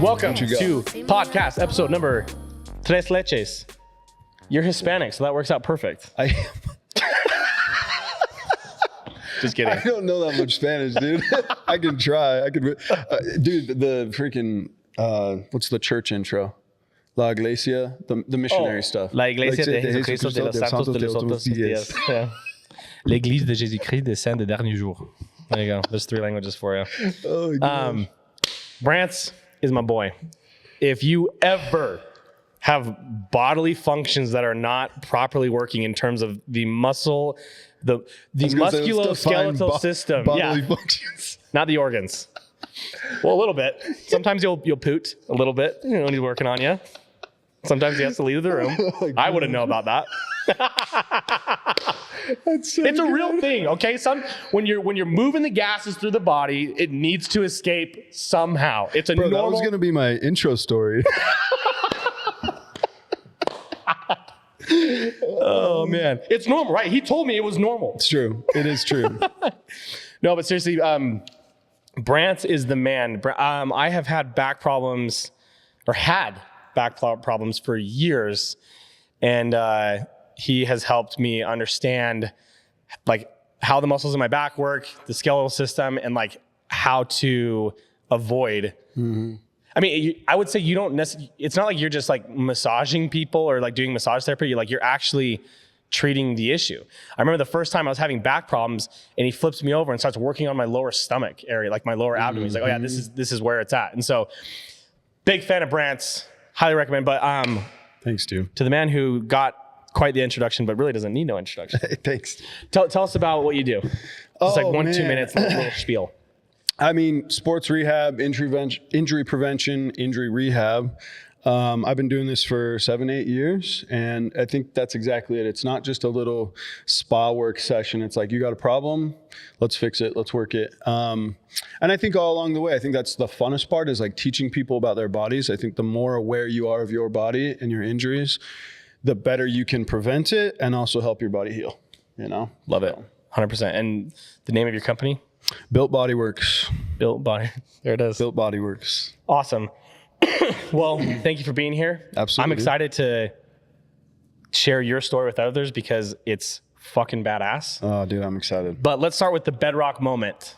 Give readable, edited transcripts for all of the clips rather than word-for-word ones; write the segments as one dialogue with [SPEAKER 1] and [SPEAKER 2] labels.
[SPEAKER 1] Welcome to podcast episode number Tres Leches. You're Hispanic, so that works out perfect.
[SPEAKER 2] I am.
[SPEAKER 1] Just kidding.
[SPEAKER 2] I don't know that much Spanish, dude. I can try. Dude, the freaking, what's the church intro? La Iglesia, the missionary stuff.
[SPEAKER 1] La Iglesia de Jesucristo de los Santos de los Otros Días. Yeah. L'Église de Jésus-Christ des Saints des Derniers Jours. There you go. There's 3 languages for you.
[SPEAKER 2] Oh, gosh.
[SPEAKER 1] Brantz is my boy. If you ever have bodily functions that are not properly working in terms of the muscle, the musculoskeletal system,
[SPEAKER 2] bodily functions,
[SPEAKER 1] not the organs. Well, a little bit. Sometimes you'll poot a little bit, when he's working on you. Sometimes he has to leave the room. Oh, I wouldn't know about that. It's a real thing, okay? When you're moving the gases through the body, it needs to escape somehow. It's a normal.
[SPEAKER 2] That was going to be my intro story.
[SPEAKER 1] Oh man, it's normal, right? He told me it was normal.
[SPEAKER 2] It's true. It is true.
[SPEAKER 1] No, but seriously, Brantz is the man. I have had back problems, or had back problems for years, and he has helped me understand like how the muscles in my back work, the skeletal system, and like how to avoid. Mm-hmm. I mean, I would say you don't necessarily, it's not like you're just like massaging people or like doing massage therapy. You're actually treating the issue. I remember the first time I was having back problems and he flips me over and starts working on my lower stomach area, like my lower abdomen. He's like, oh yeah, this is where it's at. And so big fan of Brantz, highly recommend. But
[SPEAKER 2] thanks, dude.
[SPEAKER 1] To the man who got quite the introduction, but really doesn't need no introduction.
[SPEAKER 2] Thanks.
[SPEAKER 1] Tell us about what you do. Just like 1-2 minutes, little spiel.
[SPEAKER 2] I mean, sports rehab, injury prevention, injury rehab. I've been doing this for 7-8 years, and I think that's exactly it. It's not just a little spa work session. It's like, you got a problem, let's fix it, let's work it. And I think all along the way, I think that's the funnest part, is like teaching people about their bodies. I think the more aware you are of your body and your injuries, the better you can prevent it and also help your body heal,
[SPEAKER 1] Love it. 100%. And the name of your company?
[SPEAKER 2] Built Bodyworks.
[SPEAKER 1] Built Body. There it is.
[SPEAKER 2] Built Bodyworks.
[SPEAKER 1] Awesome. Well, thank you for being here.
[SPEAKER 2] Absolutely.
[SPEAKER 1] I'm excited to share your story with others because it's fucking badass.
[SPEAKER 2] Oh, dude, I'm excited.
[SPEAKER 1] But let's start with the bedrock moment.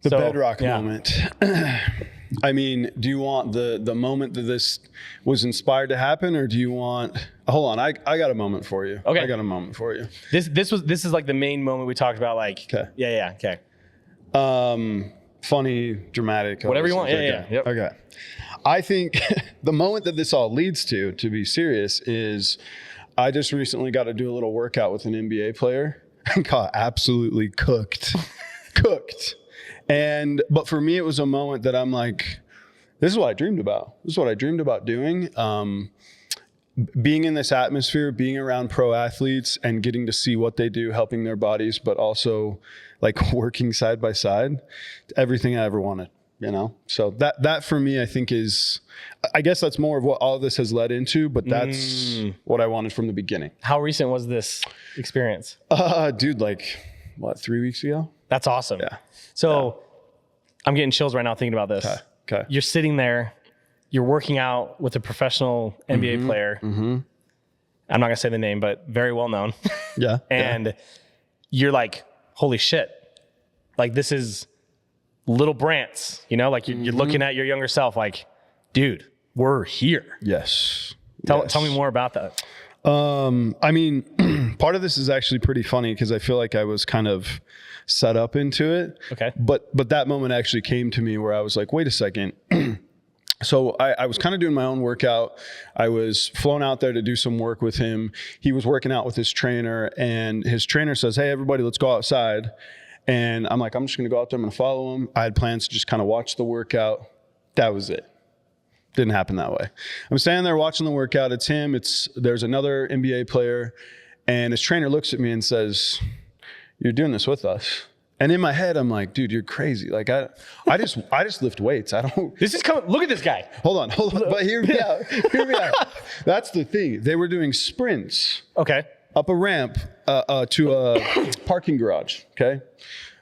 [SPEAKER 2] Bedrock moment. I mean, do you want the moment that this was inspired to happen, or do you want? Hold on, I got a moment for you.
[SPEAKER 1] Okay,
[SPEAKER 2] I got a moment for you.
[SPEAKER 1] This is like the main moment we talked about. Like,
[SPEAKER 2] okay,
[SPEAKER 1] yeah, okay.
[SPEAKER 2] Funny, dramatic,
[SPEAKER 1] whatever you want.
[SPEAKER 2] Okay.
[SPEAKER 1] Yeah. Yep.
[SPEAKER 2] Okay. I think the moment that this all leads to be serious, is I just recently got to do a little workout with an NBA player and got absolutely cooked. But for me, it was a moment that I'm like, this is what I dreamed about. This is what I dreamed about doing. Being in this atmosphere, being around pro athletes and getting to see what they do, helping their bodies, but also like working side by side, everything I ever wanted, So that for me, I think I guess that's more of what all of this has led into, but that's what I wanted from the beginning.
[SPEAKER 1] How recent was this experience?
[SPEAKER 2] Dude, 3 weeks ago?
[SPEAKER 1] That's awesome.
[SPEAKER 2] Yeah.
[SPEAKER 1] So I'm getting chills right now thinking about this.
[SPEAKER 2] Okay.
[SPEAKER 1] You're sitting there, you're working out with a professional NBA player. Mm-hmm. I'm not going to say the name, but very well known.
[SPEAKER 2] Yeah.
[SPEAKER 1] And you're like, holy shit. Like, this is little Brantz, like you're looking at your younger self like, dude, we're here.
[SPEAKER 2] Yes.
[SPEAKER 1] Tell me more about that.
[SPEAKER 2] I mean, part of this is actually pretty funny because I feel like I was kind of set up into it.
[SPEAKER 1] Okay.
[SPEAKER 2] But that moment actually came to me where I was like, wait a second. So I was kind of doing my own workout. I was flown out there to do some work with him. He was working out with his trainer, and his trainer says, hey, everybody, let's go outside. And I'm like, I'm just going to go out there. I'm going to follow him. I had plans to just kind of watch the workout. That was it. Didn't happen that way. I'm standing there watching the workout. It's him. There's another NBA player. And his trainer looks at me and says, you're doing this with us. And in my head, I'm like, dude, you're crazy. Like, I just lift weights. I don't.
[SPEAKER 1] This is coming. Look at this guy.
[SPEAKER 2] Hold on. But hear me out. That's the thing. They were doing sprints.
[SPEAKER 1] Okay.
[SPEAKER 2] Up a ramp to a parking garage. Okay.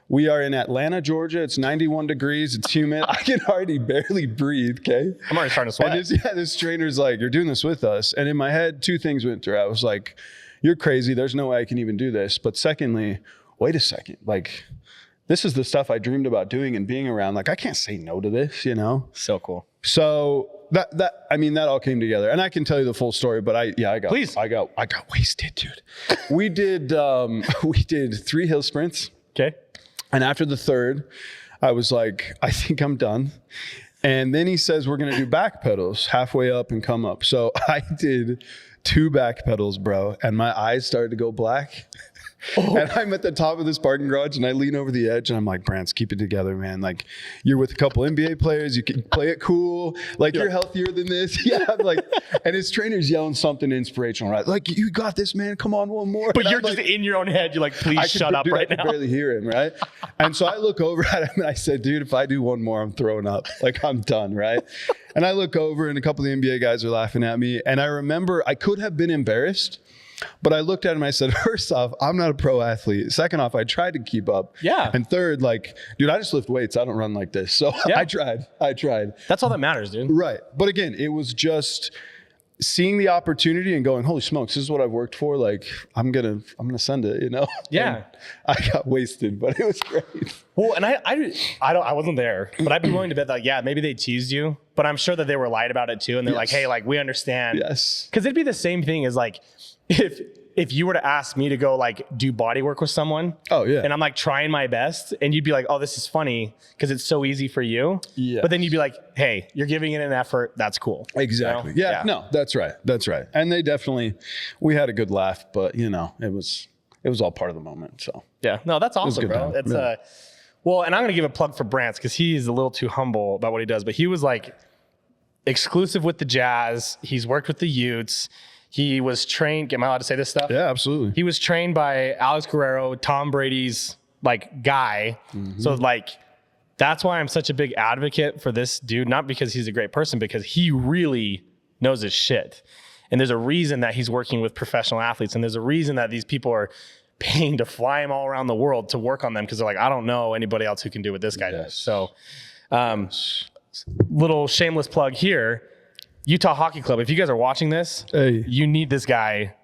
[SPEAKER 2] We are in Atlanta, Georgia. It's 91 degrees. It's humid. I can already barely breathe, okay?
[SPEAKER 1] I'm already starting to sweat.
[SPEAKER 2] And this trainer's like, you're doing this with us. And in my head, two things went through. I was like, you're crazy. There's no way I can even do this. But secondly, wait a second. Like, this is the stuff I dreamed about doing and being around. Like, I can't say no to this, you know?
[SPEAKER 1] So cool.
[SPEAKER 2] So that all came together. And I can tell you the full story, but I got wasted, dude. We did 3 hill sprints.
[SPEAKER 1] Okay.
[SPEAKER 2] And after the third, I was like, I think I'm done. And then he says, we're going to do back pedals halfway up and come up. So I did 2 back pedals, bro. And my eyes started to go black. Oh. And I'm at the top of this parking garage and I lean over the edge and I'm like, Brantz, keep it together, man. Like, you're with a couple NBA players. You can play it cool. Like, you're healthier than this. Yeah. I'm like, and his trainer's yelling something inspirational, right? Like, you got this, man. Come on, one more.
[SPEAKER 1] But you're just in your own head. You're like, please shut up right now.
[SPEAKER 2] I can barely hear him, right? And so I look over at him and I said, dude, if I do one more, I'm throwing up. Like, I'm done, right? And I look over and a couple of the NBA guys are laughing at me. And I remember I could have been embarrassed. But I looked at him and I said, first off, I'm not a pro athlete. Second off, I tried to keep up.
[SPEAKER 1] Yeah.
[SPEAKER 2] And third, like, dude, I just lift weights. I don't run like this. So yeah. I tried.
[SPEAKER 1] That's all that matters, dude.
[SPEAKER 2] Right. But again, it was just seeing the opportunity and going, holy smokes, this is what I've worked for. Like, I'm gonna send it, you know?
[SPEAKER 1] Yeah.
[SPEAKER 2] And I got wasted, but it was great.
[SPEAKER 1] Well, and I wasn't there, but I'd be willing to bet that, yeah, maybe they teased you, but I'm sure that they were lied about it too. And they're like, hey, like, we understand.
[SPEAKER 2] Yes.
[SPEAKER 1] Cause it'd be the same thing as like, if you were to ask me to go like do body work with someone,
[SPEAKER 2] oh yeah,
[SPEAKER 1] and I'm like trying my best, and you'd be like, oh, this is funny because it's so easy for you. Yeah. But then you'd be like, hey, you're giving it an effort. That's cool.
[SPEAKER 2] Exactly. You know? Yeah. No, that's right. That's right. And we had a good laugh, but you know, it was all part of the moment. So
[SPEAKER 1] yeah, no, that's awesome, bro. It's well, and I'm gonna give a plug for Brantz because he's a little too humble about what he does, but he was like exclusive with the Jazz. He's worked with the Utes. He was trained. Am I allowed to say this stuff?
[SPEAKER 2] Yeah, absolutely.
[SPEAKER 1] He was trained by Alex Guerrero, Tom Brady's like guy. Mm-hmm. So like, that's why I'm such a big advocate for this dude. Not because he's a great person, because he really knows his shit. And there's a reason that he's working with professional athletes. And there's a reason that these people are paying to fly him all around the world to work on them. Cause they're like, I don't know anybody else who can do what this guy does. So, little shameless plug here. Utah Hockey Club, if you guys are watching this, hey, you need this guy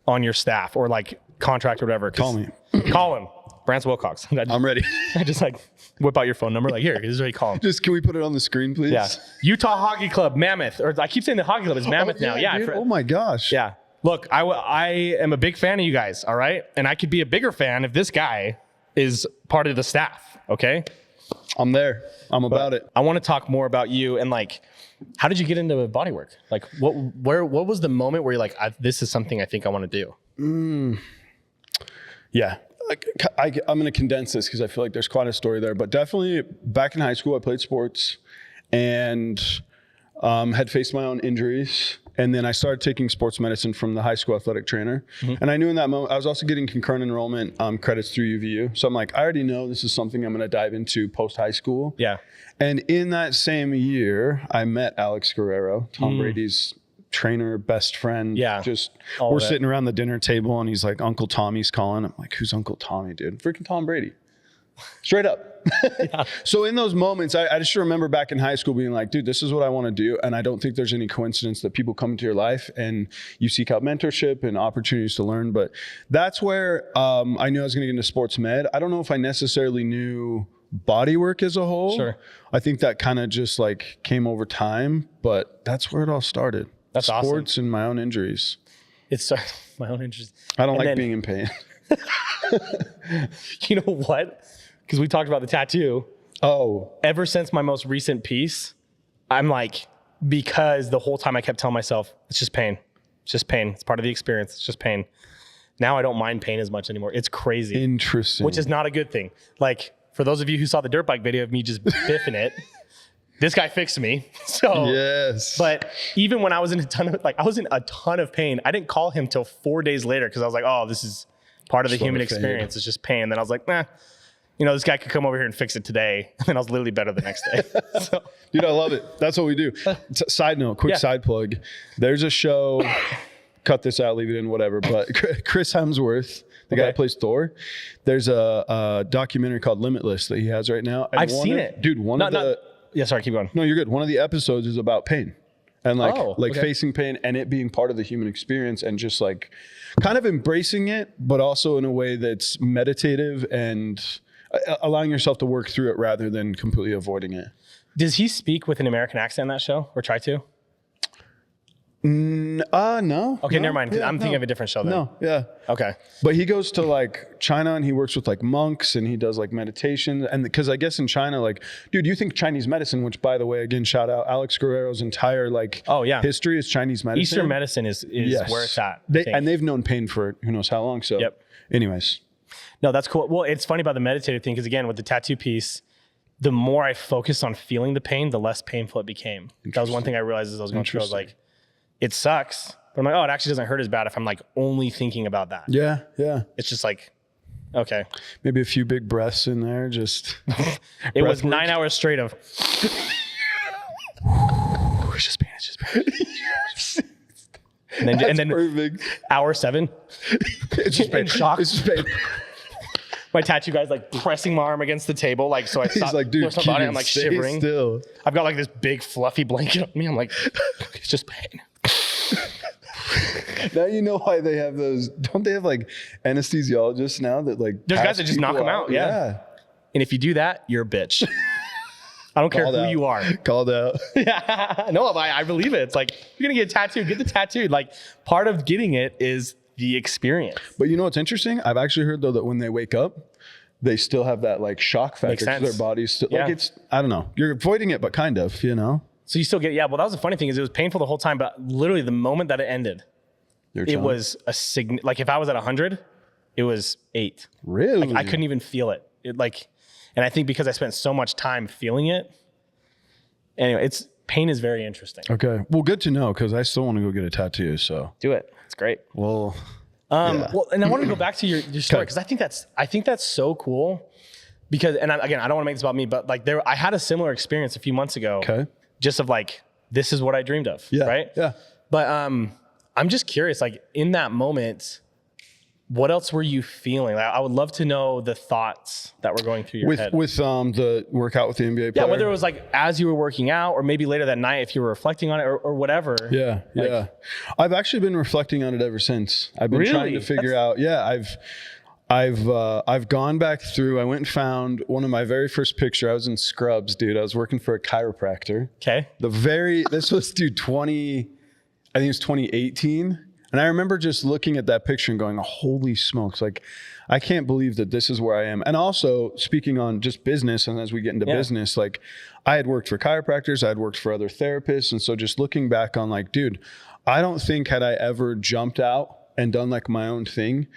[SPEAKER 1] on your staff or like contract or whatever.
[SPEAKER 2] Call me.
[SPEAKER 1] Call him. Brantz Wilcox.
[SPEAKER 2] I'm ready.
[SPEAKER 1] I just like whip out your phone number. Like, here, this is what you call him.
[SPEAKER 2] Just, can we put it on the screen, please?
[SPEAKER 1] Yeah. Utah Hockey Club, Mammoth. Or I keep saying the Hockey Club is Mammoth now. Yeah.
[SPEAKER 2] Dude, oh my gosh.
[SPEAKER 1] Yeah. Look, I am a big fan of you guys. All right. And I could be a bigger fan if this guy is part of the staff. Okay.
[SPEAKER 2] I'm there. I'm about it.
[SPEAKER 1] I want to talk more about you and like, how did you get into bodywork? Like, what was the moment where you're like, this is something I think I want to do?
[SPEAKER 2] Yeah. I'm going to condense this because I feel like there's quite a story there. But definitely back in high school, I played sports and had faced my own injuries. And then I started taking sports medicine from the high school athletic trainer. Mm-hmm. And I knew in that moment, I was also getting concurrent enrollment credits through UVU. So I'm like, I already know this is something I'm going to dive into post high school.
[SPEAKER 1] Yeah.
[SPEAKER 2] And in that same year, I met Alex Guerrero, Tom Brady's trainer, best friend.
[SPEAKER 1] Yeah.
[SPEAKER 2] Just, we're sitting around the dinner table and he's like, Uncle Tommy's calling. I'm like, who's Uncle Tommy, dude? Freaking Tom Brady. Straight up. Yeah. So in those moments, I just remember back in high school being like, dude, this is what I want to do. And I don't think there's any coincidence that people come into your life and you seek out mentorship and opportunities to learn. But that's where I knew I was going to get into sports med. I don't know if I necessarily knew bodywork as a whole.
[SPEAKER 1] Sure.
[SPEAKER 2] I think that kind of just like came over time, but that's where it all started.
[SPEAKER 1] That's
[SPEAKER 2] sports
[SPEAKER 1] awesome.
[SPEAKER 2] And my own injuries.
[SPEAKER 1] It's my own injuries.
[SPEAKER 2] I don't like being in pain.
[SPEAKER 1] You know what? Because we talked about the tattoo.
[SPEAKER 2] Oh.
[SPEAKER 1] Ever since my most recent piece, I'm like, because the whole time I kept telling myself, it's just pain. It's just pain. It's part of the experience. It's just pain. Now I don't mind pain as much anymore. It's crazy.
[SPEAKER 2] Interesting.
[SPEAKER 1] Which is not a good thing. Like, for those of you who saw the dirt bike video of me just biffing it, this guy fixed me. So,
[SPEAKER 2] yes.
[SPEAKER 1] But even when I was in a ton of pain, I didn't call him till 4 days later because I was like, oh, this is part of the human experience. It's just pain. And then I was like, nah. You know, this guy could come over here and fix it today. And then I was literally better the next day. So.
[SPEAKER 2] Dude, I love it. That's what we do. Side note, quick side plug. There's a show cut this out, leave it in, whatever. But Chris Hemsworth, the guy who plays Thor, there's a documentary called Limitless that he has right now. And
[SPEAKER 1] I've seen it.
[SPEAKER 2] Dude,
[SPEAKER 1] yeah, sorry, keep going.
[SPEAKER 2] No, you're good. One of the episodes is about pain and facing pain and it being part of the human experience and just like kind of embracing it, but also in a way that's meditative and allowing yourself to work through it rather than completely avoiding it.
[SPEAKER 1] Does he speak with an American accent in that show or try to?
[SPEAKER 2] No.
[SPEAKER 1] Okay, never mind. I'm thinking of a different show then.
[SPEAKER 2] No, yeah.
[SPEAKER 1] Okay.
[SPEAKER 2] But he goes to like China and he works with like monks and he does like meditation. And because I guess in China, like, dude, you think Chinese medicine, which by the way, again, shout out Alex Guerrero's entire like history is Chinese medicine.
[SPEAKER 1] Eastern medicine is where it's at.
[SPEAKER 2] And they've known pain for who knows how long. So anyways.
[SPEAKER 1] No, that's cool. Well, it's funny about the meditative thing because again, with the tattoo piece, the more I focused on feeling the pain, the less painful it became. That was one thing I realized as I was going through. I was like, it sucks. But I'm like, oh, it actually doesn't hurt as bad if I'm like only thinking about that.
[SPEAKER 2] Yeah, yeah.
[SPEAKER 1] It's just like, okay.
[SPEAKER 2] Maybe a few big breaths in there, just.
[SPEAKER 1] It was 9 hours straight of. It's just pain, it's just pain. Yes. And then
[SPEAKER 2] perfect.
[SPEAKER 1] Hour 7.
[SPEAKER 2] It's just pain.
[SPEAKER 1] In shock.
[SPEAKER 2] It's just pain.
[SPEAKER 1] My tattoo guy's like pressing my arm against the table, like so I stop.
[SPEAKER 2] He's like, dude,
[SPEAKER 1] I'm like shivering.
[SPEAKER 2] Still.
[SPEAKER 1] I've got like this big fluffy blanket on me. I'm like, it's just pain.
[SPEAKER 2] Now you know why they have those. Don't they have like anesthesiologists now that like
[SPEAKER 1] there's guys that just knock them out? Yeah. And if you do that, you're a bitch. I don't care who you are.
[SPEAKER 2] Called out.
[SPEAKER 1] Yeah. No, I believe it. It's like, you're going to get a tattoo, get the tattoo. Like part of getting it is the experience.
[SPEAKER 2] But you know what's interesting? I've actually heard though that when they wake up, they still have that like shock factor.
[SPEAKER 1] Makes sense.
[SPEAKER 2] Their body's still like it's, I don't know. You're avoiding it, but kind of, you know?
[SPEAKER 1] So you still get, well, that was the funny thing is it was painful the whole time, but literally the moment that it ended, it was like if I was at 100, it was 8.
[SPEAKER 2] Really?
[SPEAKER 1] Like, I couldn't even feel it. And I think because I spent so much time feeling it, anyway, pain is very interesting.
[SPEAKER 2] Okay. Well, good to know because I still want to go get a tattoo. So
[SPEAKER 1] do it. It's great.
[SPEAKER 2] Well,
[SPEAKER 1] well, and I want to go back to your story because I think that's so cool because, and again, I don't want to make this about me, but like I had a similar experience a few months ago.
[SPEAKER 2] Okay.
[SPEAKER 1] Just of like, this is what I dreamed of.
[SPEAKER 2] Yeah.
[SPEAKER 1] Right.
[SPEAKER 2] Yeah.
[SPEAKER 1] But I'm just curious, like in that moment, what else were you feeling? Like, I would love to know the thoughts that were going through your head. With
[SPEAKER 2] the workout with the NBA player?
[SPEAKER 1] Yeah, whether it was like as you were working out or maybe later that night if you were reflecting on it or whatever.
[SPEAKER 2] Yeah, yeah. I've actually been reflecting on it ever since. I've been trying to figure out. Yeah, I've gone back through. I went and found one of my very first picture. I was in scrubs, dude. I was working for a chiropractor.
[SPEAKER 1] Okay.
[SPEAKER 2] This was, dude, I think it was 2018. And I remember just looking at that picture and going, holy smokes, like, I can't believe that this is where I am. And also speaking on just business, and as we get into business, like I had worked for chiropractors, I had worked for other therapists. And so just looking back on like, dude, I don't think had I ever jumped out and done like my own thing,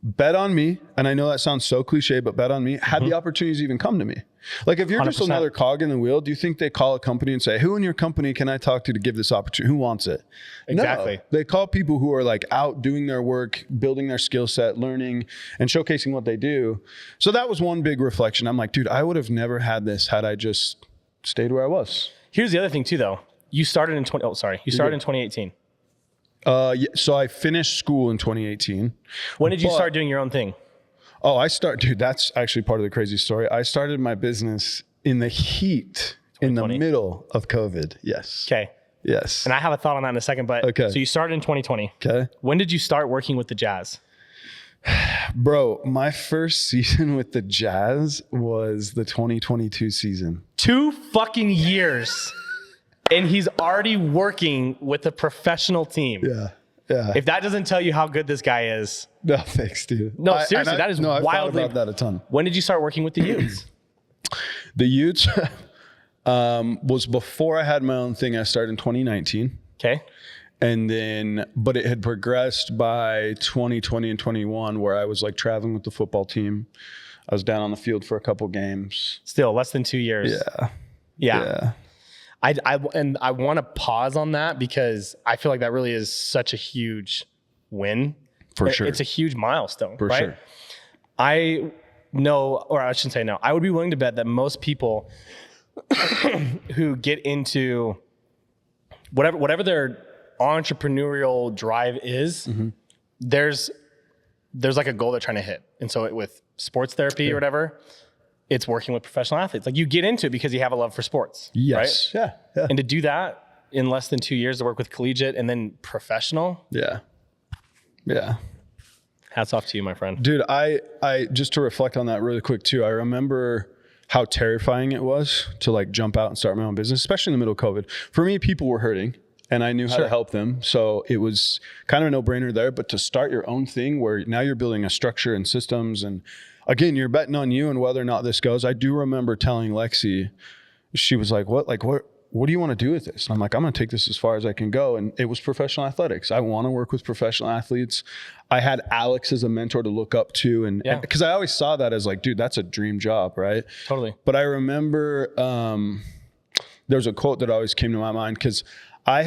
[SPEAKER 2] bet on me, and I know that sounds so cliche, but bet on me, had the opportunities even come to me. Like if you're 100%. Just another cog in the wheel, do you think they call a company and say, who in your company can I talk to give this opportunity? Who wants it?
[SPEAKER 1] Exactly.
[SPEAKER 2] No, they call people who are like out doing their work, building their skill set, learning and showcasing what they do. So that was one big reflection. I'm like, dude, I would have never had this had I just stayed where I was.
[SPEAKER 1] Here's the other thing too, though. You started in 2018.
[SPEAKER 2] So I finished school in 2018.
[SPEAKER 1] When did you start doing your own thing?
[SPEAKER 2] Oh, dude, that's actually part of the crazy story. I started my business in the heat, in the middle of COVID. Yes.
[SPEAKER 1] Okay.
[SPEAKER 2] Yes.
[SPEAKER 1] And I have a thought on that in a second, but so you started in 2020.
[SPEAKER 2] Okay.
[SPEAKER 1] When did you start working with the Jazz?
[SPEAKER 2] Bro, my first season with the Jazz was the 2022 season. 2
[SPEAKER 1] fucking years. And he's already working with a professional team.
[SPEAKER 2] Yeah. Yeah.
[SPEAKER 1] If that doesn't tell you how good this guy is.
[SPEAKER 2] No, thanks, dude.
[SPEAKER 1] No, seriously, that is wildly.
[SPEAKER 2] I've thought about that a ton.
[SPEAKER 1] When did you start working with the Utes?
[SPEAKER 2] The Utes was before I had my own thing. I started in 2019.
[SPEAKER 1] Okay.
[SPEAKER 2] And then, but it had progressed by 2020 and 21 where I was like traveling with the football team. I was down on the field for a couple games.
[SPEAKER 1] Still less than 2 years. Yeah. I want to pause on that because I feel like that really is such a huge win.
[SPEAKER 2] For sure.
[SPEAKER 1] It's a huge milestone,
[SPEAKER 2] for
[SPEAKER 1] right?
[SPEAKER 2] sure.
[SPEAKER 1] I know, or I shouldn't say no. I would be willing to bet that most people who get into whatever their entrepreneurial drive is, there's like a goal they're trying to hit. And so with sports therapy or whatever, it's working with professional athletes. Like you get into it because you have a love for sports.
[SPEAKER 2] Yes.
[SPEAKER 1] Right?
[SPEAKER 2] Yeah.
[SPEAKER 1] And to do that in less than 2 years to work with collegiate and then professional.
[SPEAKER 2] Yeah.
[SPEAKER 1] Hats off to you, my friend.
[SPEAKER 2] Dude, I just to reflect on that really quick too, I remember how terrifying it was to like jump out and start my own business, especially in the middle of COVID. For me, people were hurting and I knew how to help them. So it was kind of a no-brainer there. But to start your own thing where now you're building a structure and systems, and again, you're betting on you and whether or not this goes. I do remember telling Lexi, she was like, what do you want to do with this? And I'm like, I'm going to take this as far as I can go. And it was professional athletics. I want to work with professional athletes. I had Alex as a mentor to look up to. And because I always saw that as like, dude, that's a dream job, right?
[SPEAKER 1] Totally.
[SPEAKER 2] But I remember there's a quote that always came to my mind because I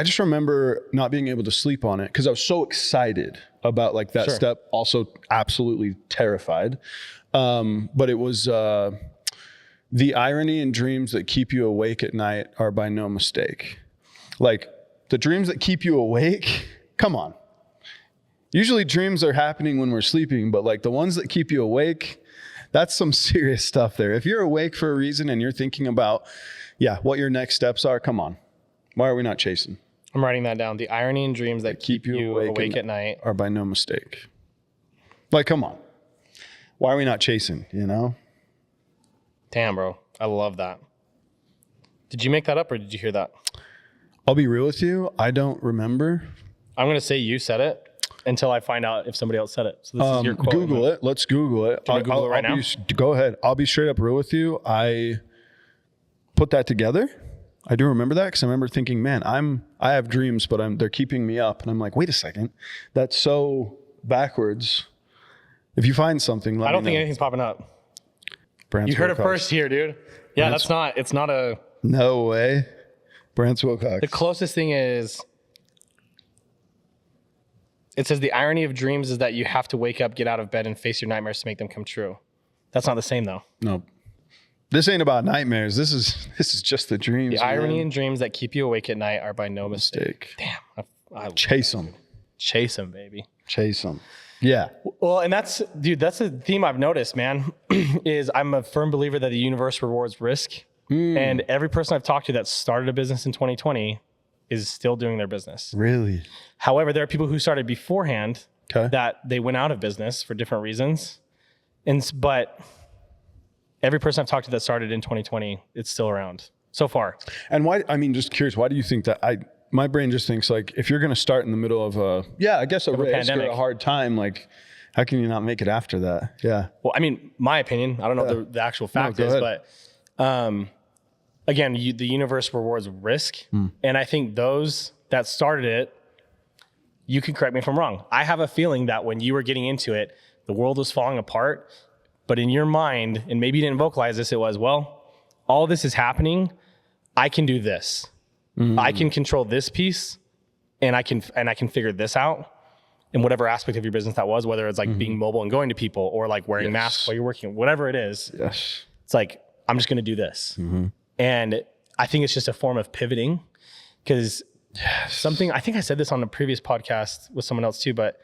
[SPEAKER 2] just remember not being able to sleep on it because I was so excited about like that step, also absolutely terrified. But it was, the irony in dreams that keep you awake at night are by no mistake. Like the dreams that keep you awake, come on. Usually dreams are happening when we're sleeping, but like the ones that keep you awake, that's some serious stuff there. If you're awake for a reason and you're thinking about, what your next steps are, come on. Why are we not chasing?
[SPEAKER 1] I'm writing that down. The irony in dreams that keep you awake at night
[SPEAKER 2] are by no mistake. Like, come on. Why are we not chasing, you know?
[SPEAKER 1] Damn, bro. I love that. Did you make that up or did you hear that?
[SPEAKER 2] I'll be real with you. I don't remember.
[SPEAKER 1] I'm going to say you said it until I find out if somebody else said it. So this is your quote.
[SPEAKER 2] Google it. Let's Google it.
[SPEAKER 1] Can we Google it right now?
[SPEAKER 2] Go ahead. I'll be straight up real with you. I put that together. I do remember that because I remember thinking, man, I have dreams, but they're keeping me up. And I'm like, wait a second. That's so backwards. If you find something,
[SPEAKER 1] I don't think anything's popping up.
[SPEAKER 2] Brantz
[SPEAKER 1] you heard
[SPEAKER 2] Wilcox.
[SPEAKER 1] it first here, dude. Yeah, it's not a...
[SPEAKER 2] No way. Brantz Wilcox.
[SPEAKER 1] The closest thing is, it says the irony of dreams is that you have to wake up, get out of bed, and face your nightmares to make them come true. That's not the same though.
[SPEAKER 2] No. This ain't about nightmares. This is just the dreams.
[SPEAKER 1] The irony in dreams that keep you awake at night are by no mistake. Damn. I
[SPEAKER 2] chase them.
[SPEAKER 1] Chase them, baby.
[SPEAKER 2] Chase them. Yeah.
[SPEAKER 1] Well, and that's a theme I've noticed, man, is I'm a firm believer that the universe rewards risk. And every person I've talked to that started a business in 2020 is still doing their business.
[SPEAKER 2] Really?
[SPEAKER 1] However, there are people who started beforehand that they went out of business for different reasons. But every person I've talked to that started in 2020, it's still around so far.
[SPEAKER 2] And why, I mean, just curious, why do you think that? My brain just thinks like, if you're going to start in the middle of a risk or a hard time, like how can you not make it after that? Yeah.
[SPEAKER 1] Well, I mean, my opinion, I don't know what the actual fact is, but again, the universe rewards risk. And I think those that started it, you can correct me if I'm wrong. I have a feeling that when you were getting into it, the world was falling apart, but in your mind, and maybe you didn't vocalize this, it was, well, all this is happening. I can do this. I can control this piece and I can figure this out in whatever aspect of your business that was, whether it's like being mobile and going to people or like wearing masks while you're working, whatever it is.
[SPEAKER 2] Yes.
[SPEAKER 1] It's like, I'm just going to do this. And I think it's just a form of pivoting because I think I said this on a previous podcast with someone else too, but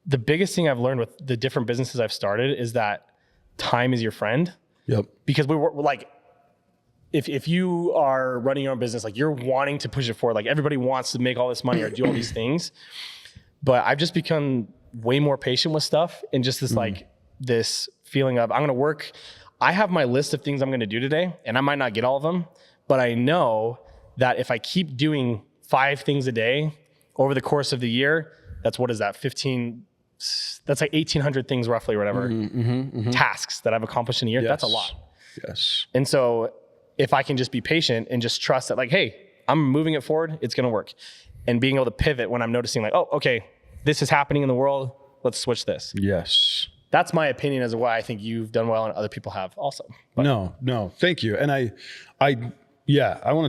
[SPEAKER 1] the biggest thing I've learned with the different businesses I've started is that time is your friend.
[SPEAKER 2] Yep.
[SPEAKER 1] Because we're like, if you are running your own business, like you're wanting to push it forward, like everybody wants to make all this money or do all these things. But I've just become way more patient with stuff and just this like this feeling of I'm going to work. I have my list of things I'm going to do today and I might not get all of them, but I know that if I keep doing 5 things a day over the course of the year, that's what is that? 15, that's like 1,800 things roughly or whatever, tasks that I've accomplished in a year. Yes. That's a lot.
[SPEAKER 2] Yes.
[SPEAKER 1] And so if I can just be patient and just trust that like, hey, I'm moving it forward, it's going to work. And being able to pivot when I'm noticing like, oh, okay, this is happening in the world. Let's switch this.
[SPEAKER 2] Yes.
[SPEAKER 1] That's my opinion as to why I think you've done well and other people have also. But
[SPEAKER 2] No, thank you. And I want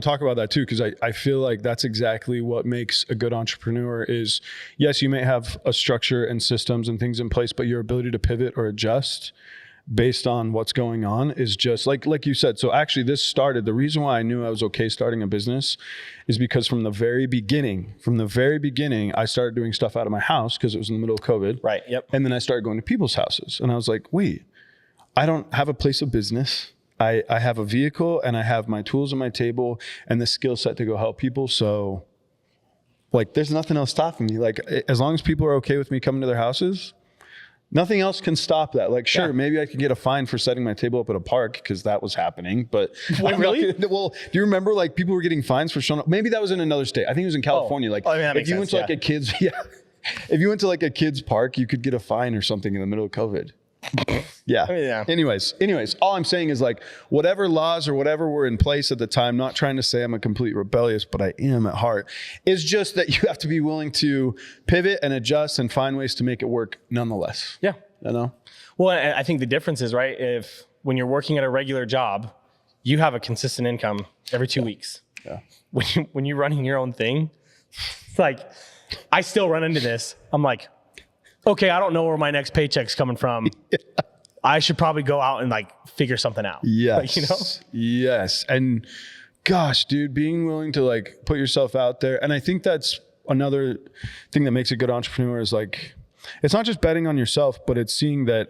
[SPEAKER 2] to talk about that too, because I feel like that's exactly what makes a good entrepreneur is, yes, you may have a structure and systems and things in place, but your ability to pivot or adjust based on what's going on is just like you said. So actually the reason why I knew I was okay starting a business is because from the very beginning, I started doing stuff out of my house because it was in the middle of COVID.
[SPEAKER 1] Right. Yep.
[SPEAKER 2] And then I started going to people's houses and I was like, wait, I don't have a place of business. I have a vehicle and I have my tools on my table and the skill set to go help people. So like, there's nothing else stopping me. Like, as long as people are okay with me coming to their houses, nothing else can stop that. Like, sure, maybe I could get a fine for setting my table up at a park because that was happening. But
[SPEAKER 1] wait, really?
[SPEAKER 2] Well, do you remember like people were getting fines for showing up? Maybe that was in another state. I think it was in California. If you went to like a kid's, if you went to like a kid's park, you could get a fine or something in the middle of COVID. Yeah.
[SPEAKER 1] I mean, yeah.
[SPEAKER 2] Anyways, all I'm saying is like whatever laws or whatever were in place at the time, not trying to say I'm a complete rebellious, but I am at heart, is just that you have to be willing to pivot and adjust and find ways to make it work nonetheless.
[SPEAKER 1] Yeah.
[SPEAKER 2] You know?
[SPEAKER 1] Well, I think the difference is, right, if when you're working at a regular job, you have a consistent income every 2 weeks.
[SPEAKER 2] Yeah.
[SPEAKER 1] When you're running your own thing, it's like, I still run into this. I'm like, okay, I don't know where my next paycheck's coming from. I should probably go out and like figure something out.
[SPEAKER 2] Yes.
[SPEAKER 1] Like, you know?
[SPEAKER 2] Yes. And gosh, dude, being willing to like put yourself out there. And I think that's another thing that makes a good entrepreneur is like, it's not just betting on yourself, but it's seeing that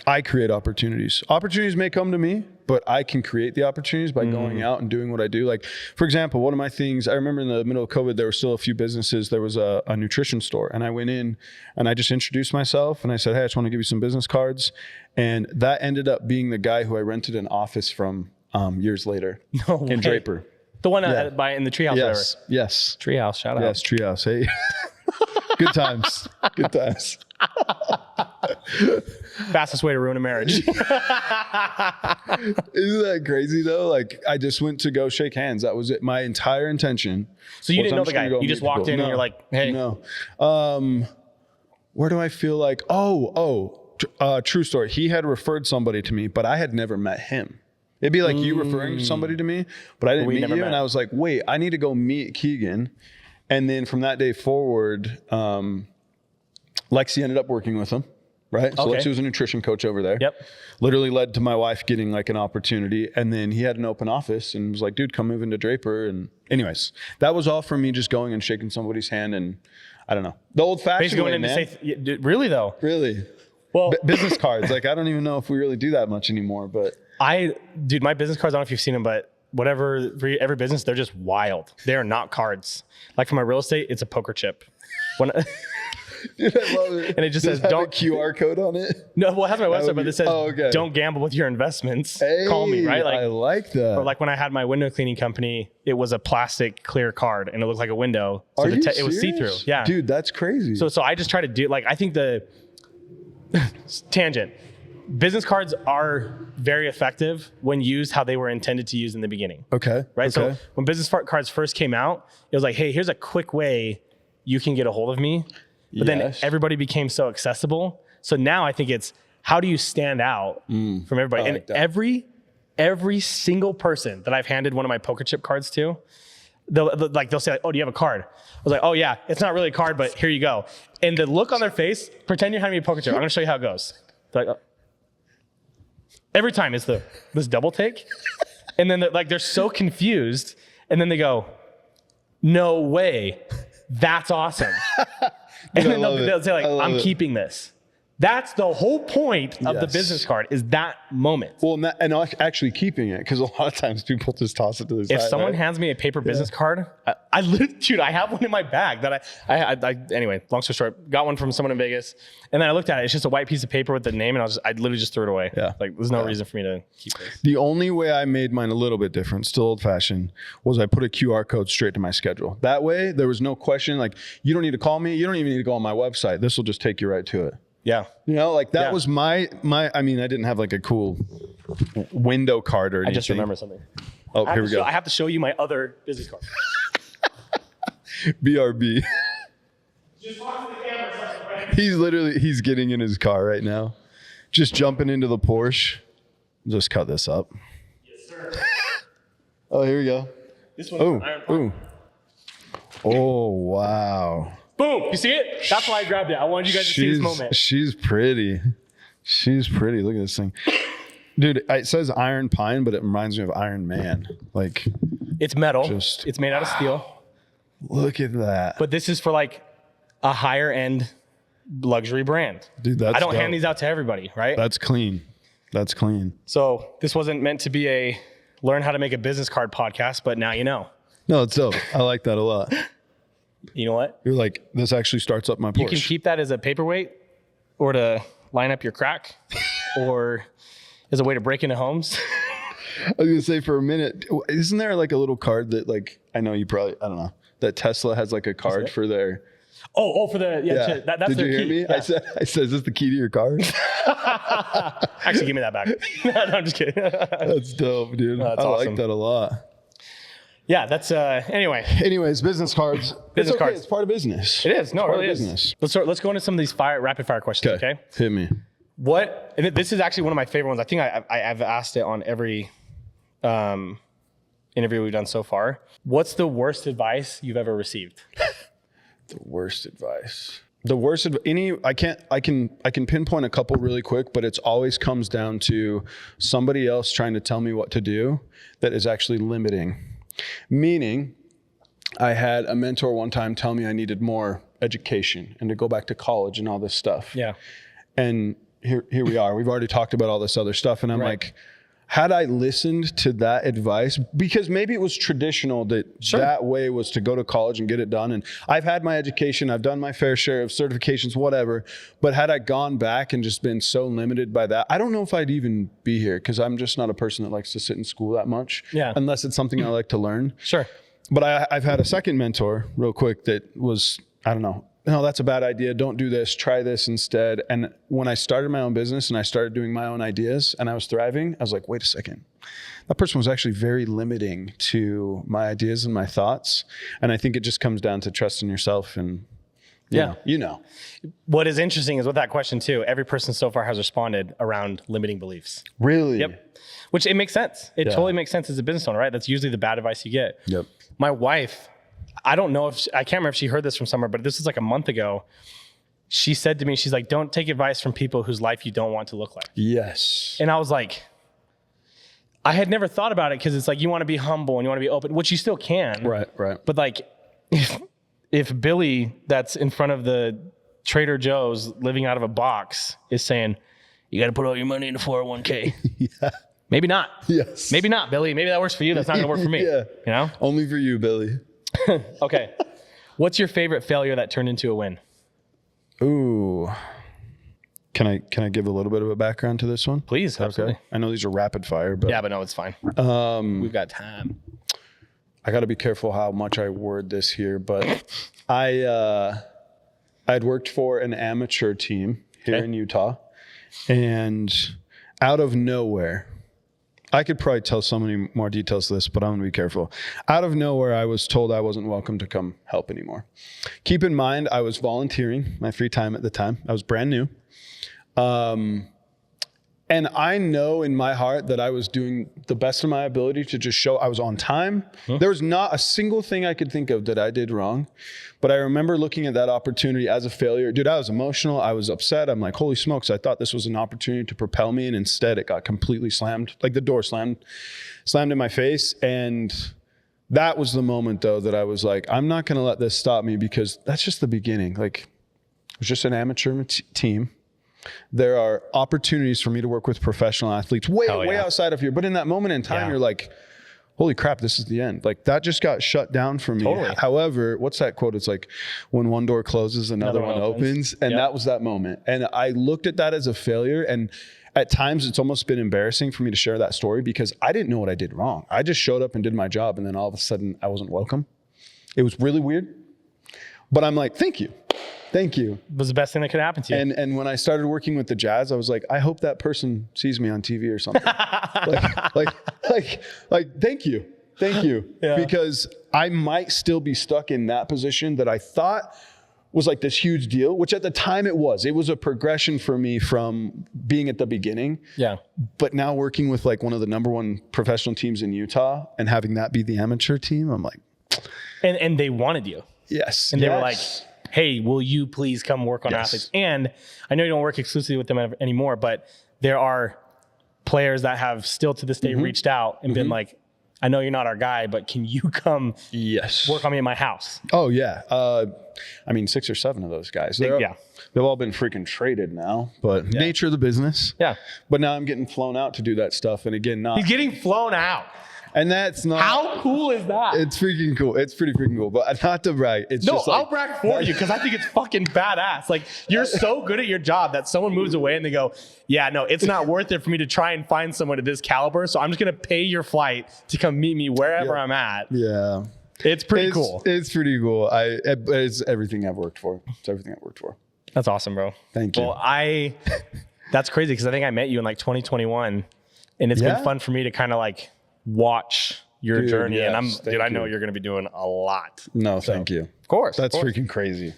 [SPEAKER 2] I create opportunities. Opportunities may come to me, but I can create the opportunities by going out and doing what I do. Like, for example, one of my things, I remember in the middle of COVID, there were still a few businesses. There was a nutrition store and I went in and I just introduced myself and I said, hey, I just want to give you some business cards. And that ended up being the guy who I rented an office from years later in Draper.
[SPEAKER 1] The one in the treehouse.
[SPEAKER 2] Yes. Yes.
[SPEAKER 1] Treehouse. Shout out.
[SPEAKER 2] Yes. Treehouse. Hey, good times. Good times.
[SPEAKER 1] Fastest way to ruin a marriage.
[SPEAKER 2] Isn't that crazy though? Like I just went to go shake hands. That was it. My entire intention.
[SPEAKER 1] So you didn't know the guy. You just walked in and you're like, hey.
[SPEAKER 2] No. Where do I feel like, true story. He had referred somebody to me, but I had never met him. It'd be like you referring somebody to me, but I didn't meet you. And I was like, wait, I need to go meet Keegan. And then from that day forward, Lexi ended up working with him. Right. So Lexi was a nutrition coach over there.
[SPEAKER 1] Yep.
[SPEAKER 2] Literally led to my wife getting like an opportunity. And then he had an open office and was like, dude, come move into Draper. And anyways, that was all from me just going and shaking somebody's hand. And I don't know. The old fashioned way, man.
[SPEAKER 1] Really though?
[SPEAKER 2] Really?
[SPEAKER 1] Well,
[SPEAKER 2] business cards. Like, I don't even know if we really do that much anymore, but
[SPEAKER 1] dude, my business cards, I don't know if you've seen them, but whatever, for every business, they're just wild. They are not cards. Like for my real estate, it's a poker chip.
[SPEAKER 2] Dude, I love it.
[SPEAKER 1] And it just says,
[SPEAKER 2] don't a QR code on it.
[SPEAKER 1] No, well, it has my website, but it says, don't gamble with your investments.
[SPEAKER 2] Hey,
[SPEAKER 1] call me, right? Like,
[SPEAKER 2] I like that.
[SPEAKER 1] Or like when I had my window cleaning company, it was a plastic clear card and it looked like a window. So it was see-through. Yeah.
[SPEAKER 2] Dude, that's crazy.
[SPEAKER 1] So I just try to do, like, I think the tangent. Business cards are very effective when used how they were intended to use in the beginning.
[SPEAKER 2] Okay.
[SPEAKER 1] Right. Okay. So when business cards first came out, it was like, hey, here's a quick way you can get a hold of me. But then everybody became so accessible. So now I think it's how do you stand out from everybody? And every single person that I've handed one of my poker chip cards to, they'll say, oh, do you have a card? I was like, oh yeah, it's not really a card, but here you go. And the look on their face, pretend you're handing me a poker chip. I'm gonna show you how it goes. Like, every time it's this double take. And then they're so confused. And then they go, no way, that's awesome. And then they'll say like, I'm keeping this. That's the whole point of the business card is that moment.
[SPEAKER 2] Well, and actually keeping it, because a lot of times people just toss it to the side.
[SPEAKER 1] If someone hands me a paper business card, I literally, dude, I have one in my bag that I anyway, long story short, got one from someone in Vegas. And then I looked at it. It's just a white piece of paper with the name. And I literally just threw it away. Yeah. Like there's no reason for me to keep this.
[SPEAKER 2] The only way I made mine a little bit different, still old fashioned, was I put a QR code straight to my schedule. That way there was no question. Like you don't need to call me. You don't even need to go on my website. This will just take you right to it.
[SPEAKER 1] Yeah.
[SPEAKER 2] You know, like that was my, I mean, I didn't have like a cool window card or anything.
[SPEAKER 1] I just remember something.
[SPEAKER 2] Oh, here we go.
[SPEAKER 1] I have to show you my other business card.
[SPEAKER 2] BRB.
[SPEAKER 1] Just talk to the camera.
[SPEAKER 2] He's getting in his car right now. Just jumping into the Porsche. Just cut this up.
[SPEAKER 1] Yes, sir.
[SPEAKER 2] Oh, here we go.
[SPEAKER 1] This one's iron pipe.
[SPEAKER 2] Oh, wow.
[SPEAKER 1] Boom! You see it? That's why I grabbed it. I wanted you guys to see this moment.
[SPEAKER 2] She's pretty. She's pretty. Look at this thing. Dude, it says Iron Pine, but it reminds me of Iron Man. Like,
[SPEAKER 1] it's metal. It's made out of steel.
[SPEAKER 2] Look at that.
[SPEAKER 1] But this is for like a higher end luxury brand.
[SPEAKER 2] Dude, that's
[SPEAKER 1] I don't
[SPEAKER 2] dope.
[SPEAKER 1] hand these out to everybody, right?
[SPEAKER 2] That's clean. That's clean.
[SPEAKER 1] So this wasn't meant to be a learn how to make a business card podcast, but now you know.
[SPEAKER 2] No, it's dope. I like that a lot.
[SPEAKER 1] You know what?
[SPEAKER 2] You're like, this actually starts up my Porsche.
[SPEAKER 1] You can keep that as a paperweight or to line up your crack or as a way to break into homes.
[SPEAKER 2] I was going to say for a minute, isn't there like a little card that like, I know you probably, I don't know, that Tesla has like a card for their...
[SPEAKER 1] Oh, for the, yeah. That's
[SPEAKER 2] Did
[SPEAKER 1] their
[SPEAKER 2] you hear
[SPEAKER 1] key.
[SPEAKER 2] me?
[SPEAKER 1] Yeah.
[SPEAKER 2] I said, is this the key to your car?
[SPEAKER 1] Actually, give me that back. No, I'm just kidding.
[SPEAKER 2] That's dope, dude.
[SPEAKER 1] No, that's
[SPEAKER 2] I
[SPEAKER 1] awesome.
[SPEAKER 2] like that a lot.
[SPEAKER 1] Yeah, that's, anyway.
[SPEAKER 2] Anyways, business cards.
[SPEAKER 1] Business cards.
[SPEAKER 2] It's part of business.
[SPEAKER 1] It is. No, it really
[SPEAKER 2] business.
[SPEAKER 1] is. Let's go into some of these rapid fire questions, okay?
[SPEAKER 2] Hit me.
[SPEAKER 1] And this is actually one of my favorite ones. I think I've asked it on every interview we've done so far. What's the worst advice you've ever received?
[SPEAKER 2] The worst advice. I can pinpoint a couple really quick, but it's always comes down to somebody else trying to tell me what to do that is actually limiting. Meaning, I had a mentor one time tell me I needed more education and to go back to college and all this stuff.
[SPEAKER 1] Yeah.
[SPEAKER 2] And here we are. We've already talked about all this other stuff. And I'm like, had I listened to that advice, because maybe it was traditional that that way was to go to college and get it done. And I've had my education. I've done my fair share of certifications, whatever. But had I gone back and just been so limited by that, I don't know if I'd even be here because I'm just not a person that likes to sit in school that much.
[SPEAKER 1] Yeah.
[SPEAKER 2] Unless it's something I like to learn.
[SPEAKER 1] Sure.
[SPEAKER 2] But I've had a second mentor real quick that was, I don't know, no, that's a bad idea. Don't do this. Try this instead. And when I started my own business and I started doing my own ideas and I was thriving, I was like, wait a second. That person was actually very limiting to my ideas and my thoughts. And I think it just comes down to trusting yourself and you know.
[SPEAKER 1] What is interesting is with that question too, every person so far has responded around limiting beliefs.
[SPEAKER 2] Really?
[SPEAKER 1] Yep. Which it makes sense. It totally makes sense as a business owner, right? That's usually the bad advice you get.
[SPEAKER 2] Yep.
[SPEAKER 1] My wife, I don't know I can't remember if she heard this from somewhere, but this was like a month ago. She said to me, she's like, don't take advice from people whose life you don't want to look like.
[SPEAKER 2] Yes.
[SPEAKER 1] And I was like, I had never thought about it because it's like, you want to be humble and you want to be open, which you still can.
[SPEAKER 2] Right.
[SPEAKER 1] But like, if Billy that's in front of the Trader Joe's living out of a box is saying, you got to put all your money in a 401k.
[SPEAKER 2] Yeah.
[SPEAKER 1] Maybe not.
[SPEAKER 2] Yes.
[SPEAKER 1] Maybe not, Billy. Maybe that works for you. That's not going to work for me.
[SPEAKER 2] Yeah.
[SPEAKER 1] You know?
[SPEAKER 2] Only for you, Billy.
[SPEAKER 1] Okay. What's your favorite failure that turned into a win?
[SPEAKER 2] Ooh. Can I give a little bit of a background to this one?
[SPEAKER 1] Please. Absolutely.
[SPEAKER 2] I know these are rapid fire, but
[SPEAKER 1] Yeah, but no, it's fine. We've got time.
[SPEAKER 2] I got to be careful how much I word this here, but I'd worked for an amateur team here in Utah, and out of nowhere, I could probably tell so many more details to this, but I'm going to be careful. Out of nowhere, I was told I wasn't welcome to come help anymore. Keep in mind, I was volunteering my free time at the time. I was brand new. And I know in my heart that I was doing the best of my ability to just show I was on time. There was not a single thing I could think of that I did wrong. But I remember looking at that opportunity as a failure. Dude, I was emotional. I was upset. I'm like, holy smokes, I thought this was an opportunity to propel me. And instead it got completely slammed. Like the door slammed in my face. And that was the moment though, that I was like, I'm not going to let this stop me because that's just the beginning. Like it was just an amateur team. There are opportunities for me to work with professional athletes way outside of here. But in that moment in time, you're like, holy crap, this is the end. Like that just got shut down for me.
[SPEAKER 1] Totally.
[SPEAKER 2] However, what's that quote? It's like when one door closes, another one opens. And that was that moment. And I looked at that as a failure. And at times it's almost been embarrassing for me to share that story because I didn't know what I did wrong. I just showed up and did my job. And then all of a sudden I wasn't welcome. It was really weird. But I'm like, thank you. Thank you.
[SPEAKER 1] It was the best thing that could happen to you.
[SPEAKER 2] And when I started working with the Jazz, I was like, I hope that person sees me on TV or something. like, thank you. Thank you.
[SPEAKER 1] Yeah.
[SPEAKER 2] Because I might still be stuck in that position that I thought was like this huge deal, which at the time it was. It was a progression for me from being at the beginning.
[SPEAKER 1] Yeah.
[SPEAKER 2] But now working with like one of the #1 professional teams in Utah and having that be the amateur team, I'm like.
[SPEAKER 1] And they wanted you.
[SPEAKER 2] Yes.
[SPEAKER 1] And they were like, hey, will you please come work on athletes? And I know you don't work exclusively with them anymore, but there are players that have still to this day reached out and been like, I know you're not our guy, but can you come work on me in my house?
[SPEAKER 2] Oh, yeah. I mean, 6 or 7 of those guys. They've all been freaking traded now, but nature of the business.
[SPEAKER 1] Yeah.
[SPEAKER 2] But now I'm getting flown out to do that stuff. And again,
[SPEAKER 1] He's getting flown out.
[SPEAKER 2] And that's not.
[SPEAKER 1] How cool is that?
[SPEAKER 2] It's freaking cool. It's pretty freaking cool. But not to brag. It's just like,
[SPEAKER 1] I'll brag for you because I think it's fucking badass. Like, you're so good at your job that someone moves away and they go, yeah, no, it's not worth it for me to try and find someone of this caliber. So I'm just going to pay your flight to come meet me wherever I'm at. Yeah. It's pretty cool.
[SPEAKER 2] It's pretty cool. It's everything I've worked for. It's everything I've worked for.
[SPEAKER 1] That's awesome, bro.
[SPEAKER 2] Thank you.
[SPEAKER 1] Well, that's crazy because I think I met you in like 2021 and it's been fun for me to kind of like watch your journey. And I know you're going to be doing a lot.
[SPEAKER 2] No, thank you.
[SPEAKER 1] Of course.
[SPEAKER 2] That's freaking crazy.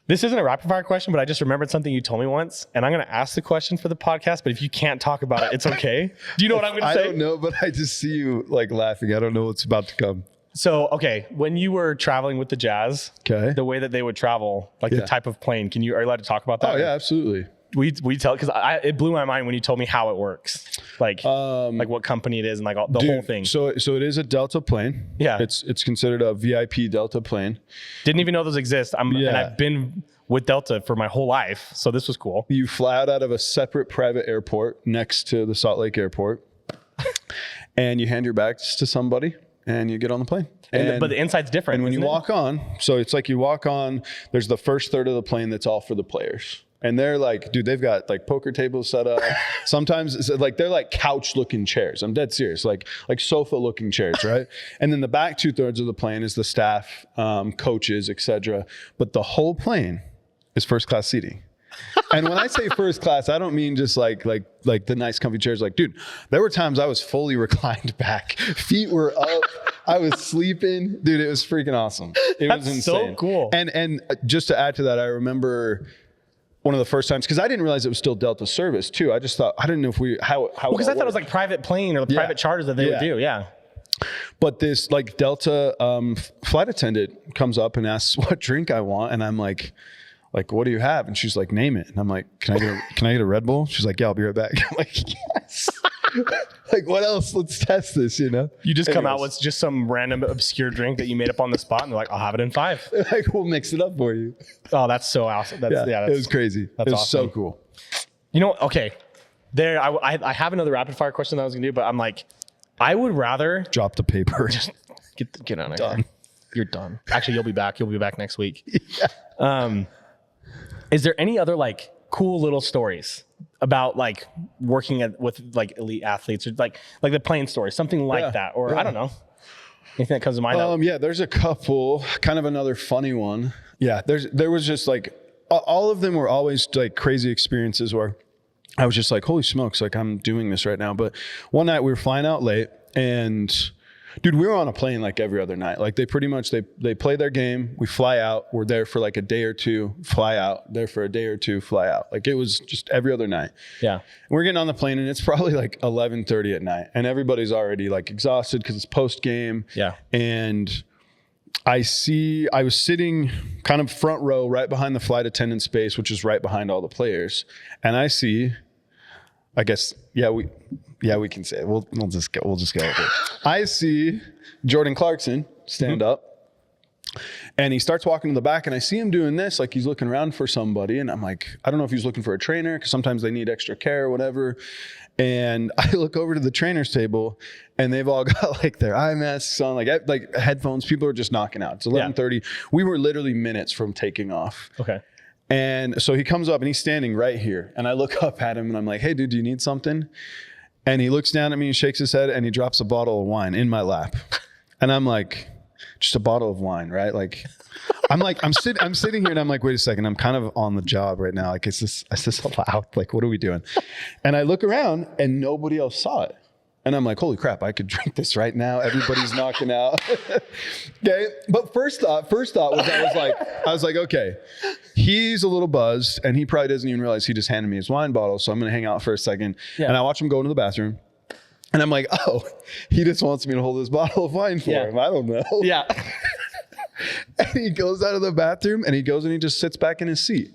[SPEAKER 1] This isn't a rapid fire question, but I just remembered something you told me once, and I'm going to ask the question for the podcast, but if you can't talk about it, it's okay. Do you know what I'm going to say?
[SPEAKER 2] I don't know, but I just see you like laughing. I don't know what's about to come.
[SPEAKER 1] So, okay, when you were traveling with the Jazz, the way that they would travel, like the type of plane, are you allowed to talk about that?
[SPEAKER 2] Oh, yeah, absolutely.
[SPEAKER 1] We tell, because it blew my mind when you told me how it works, like what company it is and like the whole thing.
[SPEAKER 2] So it is a Delta plane.
[SPEAKER 1] Yeah,
[SPEAKER 2] it's considered a VIP Delta plane.
[SPEAKER 1] Didn't even know those exist. And I've been with Delta for my whole life, so this was cool.
[SPEAKER 2] You fly out of a separate private airport next to the Salt Lake Airport, and you hand your bags to somebody, and you get on the plane.
[SPEAKER 1] But the inside's different.
[SPEAKER 2] And when you walk on, so it's like you walk on. There's the first third of the plane that's all for the players. And they're like, dude, they've got like poker tables set up. Sometimes it's like they're like couch looking chairs. I'm dead serious, like sofa looking chairs, right? And then the back 2/3 of the plane is the staff, coaches, etc. But the whole plane is first class seating. And when I say first class, I don't mean just like the nice comfy chairs. Like, dude, there were times I was fully reclined back, feet were up, I was sleeping, dude. It was freaking awesome. It was insane.
[SPEAKER 1] So cool.
[SPEAKER 2] And just to add to that, I remember one of the first times, because I didn't realize it was still Delta service too. I just thought, I didn't know if how
[SPEAKER 1] because I thought it was like private plane or the private charters that they would do. Yeah.
[SPEAKER 2] But this like Delta flight attendant comes up and asks what drink I want, and I'm like, what do you have? And she's like, name it. And I'm like, can I get a Red Bull? She's like, yeah, I'll be right back. I'm like, yes. Like, what else? Let's test this, you know?
[SPEAKER 1] You just come out with just some random obscure drink that you made up on the spot, and they're like, I'll have it in 5.
[SPEAKER 2] Like, we'll mix it up for you.
[SPEAKER 1] Oh, that's so awesome. It
[SPEAKER 2] was crazy. That's awesome. So cool.
[SPEAKER 1] You know, okay. I have another rapid fire question that I was gonna do, but I'm like, I would rather
[SPEAKER 2] drop the paper.
[SPEAKER 1] Just get out of here. You're done. Actually, you'll be back. You'll be back next week.
[SPEAKER 2] Yeah.
[SPEAKER 1] Is there any other like cool little stories about like working with like elite athletes, or like the plane story, something like that, or I don't know, anything that comes to mind?
[SPEAKER 2] Yeah, there's a couple. Kind of another funny one. Yeah, there was just like all of them were always like crazy experiences where I was just like, holy smokes, like I'm doing this right now. But one night we were flying out late, and dude, we were on a plane like every other night. Like they pretty much, they play their game. We fly out. We're there for like a day or two, fly out. There for a day or two, fly out. Like it was just every other night. Yeah. And we're getting on the plane, and it's probably like 11:30 at night, and everybody's already like exhausted because it's post game. Yeah. And I was sitting kind of front row right behind the flight attendant space, which is right behind all the players. And I see, I guess, we can say it. We'll just go with it. I see Jordan Clarkson stand up, and he starts walking to the back, and I see him doing this, like he's looking around for somebody, and I'm like, I don't know if he's looking for a trainer, because sometimes they need extra care or whatever. And I look over to the trainer's table, and they've all got like their eye masks on, like headphones. People are just knocking out. It's 11:30. We were literally minutes from taking off. Okay. And so he comes up, and he's standing right here, and I look up at him, and I'm like, hey, dude, do you need something? And he looks down at me and shakes his head, and he drops a bottle of wine in my lap. And I'm like, just a bottle of wine, right? Like, I'm sitting here, and I'm like, wait a second, I'm kind of on the job right now. Like, is this allowed? Like, what are we doing? And I look around, and nobody else saw it. And I'm like, holy crap, I could drink this right now. Everybody's knocking out. Okay. But first thought was I was like, okay, he's a little buzzed, and he probably doesn't even realize he just handed me his wine bottle. So I'm going to hang out for a second. Yeah. And I watch him go into the bathroom, and I'm like, oh, he just wants me to hold this bottle of wine for him. I don't know. Yeah. And he goes out of the bathroom and he goes and he just sits back in his seat.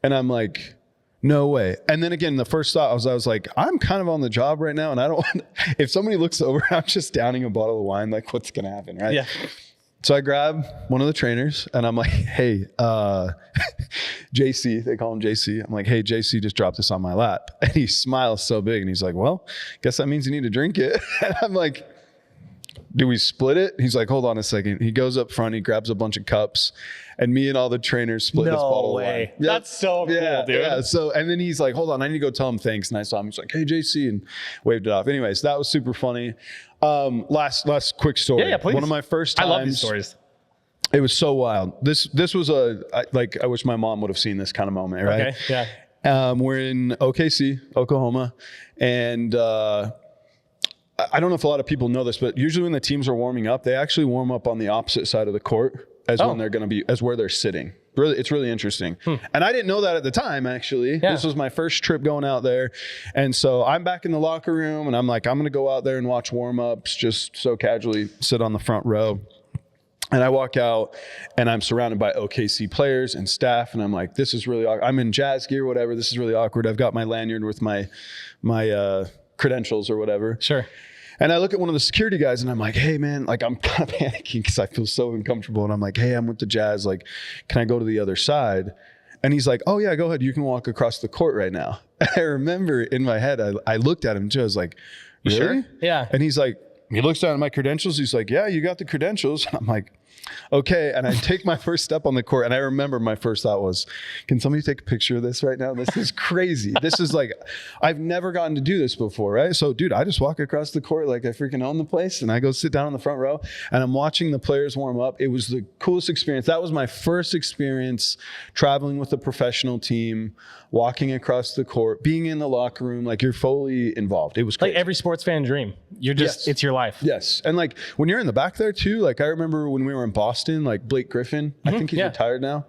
[SPEAKER 2] And I'm like, no way. And then again, the first thought I was like, I'm kind of on the job right now. And I don't want, if somebody looks over, I'm just downing a bottle of wine. Like, what's going to happen? Right.
[SPEAKER 1] Yeah.
[SPEAKER 2] So I grab one of the trainers and I'm like, hey, JC, they call him JC. I'm like, hey, JC just dropped this on my lap. And he smiles so big and he's like, well, guess that means you need to drink it. And I'm like, do we split it? He's like, hold on a second. He goes up front, he grabs a bunch of cups, and me and all the trainers split this bottle of wine.
[SPEAKER 1] Yep. That's so cool, dude.
[SPEAKER 2] Yeah. So, and then he's like, hold on, I need to go tell him thanks. And I saw him, he's like, hey, JC, and waved it off. Anyways, that was super funny. Last quick story.
[SPEAKER 1] Yeah, please.
[SPEAKER 2] One of my first times.
[SPEAKER 1] I love these stories.
[SPEAKER 2] It was so wild. This was I wish my mom would have seen this kind of moment, right?
[SPEAKER 1] Okay, yeah.
[SPEAKER 2] We're in OKC, Oklahoma, and I don't know if a lot of people know this, but usually when the teams are warming up, they actually warm up on the opposite side of the court as when they're going to be, as where they're sitting. Really, it's really interesting. And I didn't know that at the time, actually. Yeah. This was my first trip going out there. And so I'm back in the locker room and I'm like, I'm going to go out there and watch warm-ups, just so casually sit on the front row. And I walk out and I'm surrounded by OKC players and staff. And I'm like, this is really awkward. I'm in Jazz gear, whatever. This is really awkward. I've got my lanyard with my credentials or whatever.
[SPEAKER 1] Sure.
[SPEAKER 2] And I look at one of the security guys and I'm like, hey man, like I'm kind of panicking because I feel so uncomfortable. And I'm like, hey, I'm with the Jazz. Like, can I go to the other side? And he's like, oh yeah, go ahead. You can walk across the court right now. And I remember in my head, I looked at him too. I was like, really?
[SPEAKER 1] Sure? Yeah.
[SPEAKER 2] And he's like, he looks down at my credentials. He's like, yeah, you got the credentials. And I'm like, okay. And I take my first step on the court. And I remember my first thought was, can somebody take a picture of this right now? This is crazy. This is like, I've never gotten to do this before, right? So dude, I just walk across the court like I freaking own the place. And I go sit down on the front row and I'm watching the players warm up. It was the coolest experience. That was my first experience traveling with a professional team, walking across the court, being in the locker room, like you're fully involved. It was crazy.
[SPEAKER 1] Like every sports fan dream. You're just, it's your life.
[SPEAKER 2] Yes. And like when you're in the back there too, like I remember when we were in Boston, like Blake Griffin, I think he's retired now.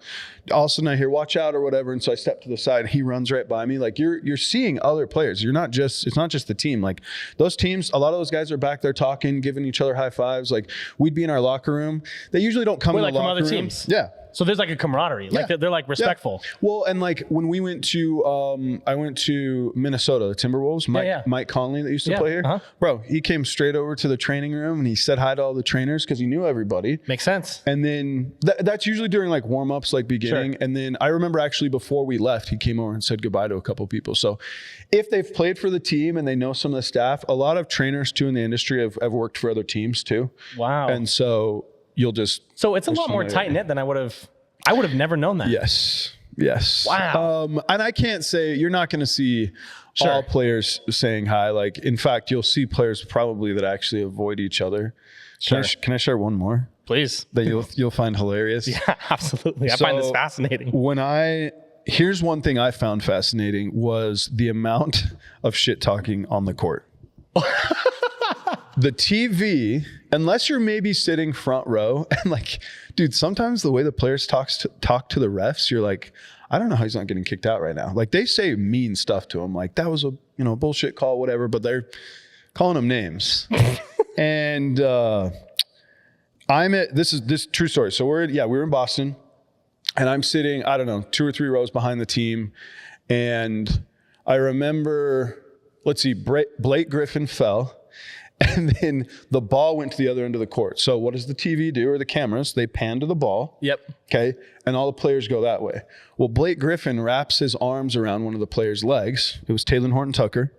[SPEAKER 2] All of a sudden I hear watch out or whatever. And so I step to the side and he runs right by me. Like you're seeing other players. You're not just, it's not just the team. Like those teams, a lot of those guys are back there talking, giving each other high fives. Like we'd be in our locker room. They usually don't come in the locker room.
[SPEAKER 1] Like from other teams?
[SPEAKER 2] Yeah.
[SPEAKER 1] So there's like a camaraderie. Like they're like respectful.
[SPEAKER 2] Yeah. Well, and like when we went to, I went to Minnesota, the Timberwolves, Mike Conley that used to play here. Bro, he came straight over to the training room and he said hi to all the trainers because he knew everybody.
[SPEAKER 1] Makes sense.
[SPEAKER 2] And then that's usually during like warm-ups, like beginning. Sure. And then I remember actually before we left, he came over and said goodbye to a couple people. So if they've played for the team and they know some of the staff, a lot of trainers too in the industry have worked for other teams too.
[SPEAKER 1] Wow.
[SPEAKER 2] And so you'll just.
[SPEAKER 1] So it's a lot more tight-knit than I would have never known that.
[SPEAKER 2] Yes.
[SPEAKER 1] Wow.
[SPEAKER 2] And I can't say you're not going to see all players saying hi. Like, in fact, you'll see players probably that actually avoid each other. Can I share one more?
[SPEAKER 1] Please.
[SPEAKER 2] That you'll find hilarious.
[SPEAKER 1] Yeah, absolutely. I find this fascinating.
[SPEAKER 2] Here's one thing I found fascinating was the amount of shit talking on the court. The TV, unless you're maybe sitting front row, and like, dude, sometimes the way the players talk to the refs, you're like, I don't know how he's not getting kicked out right now. Like they say mean stuff to him, like that was a bullshit call, whatever. But they're calling him names. And this is true story. So we were in Boston, and I'm sitting, I don't know, 2 or 3 rows behind the team, and I remember, let's see, Blake Griffin fell. And then the ball went to the other end of the court. So what does the TV do, or the cameras? They pan to the ball. Yep. Okay. And all the players go that way. Well, Blake Griffin wraps his arms around one of the players' legs. It was Taylor Horton Tucker.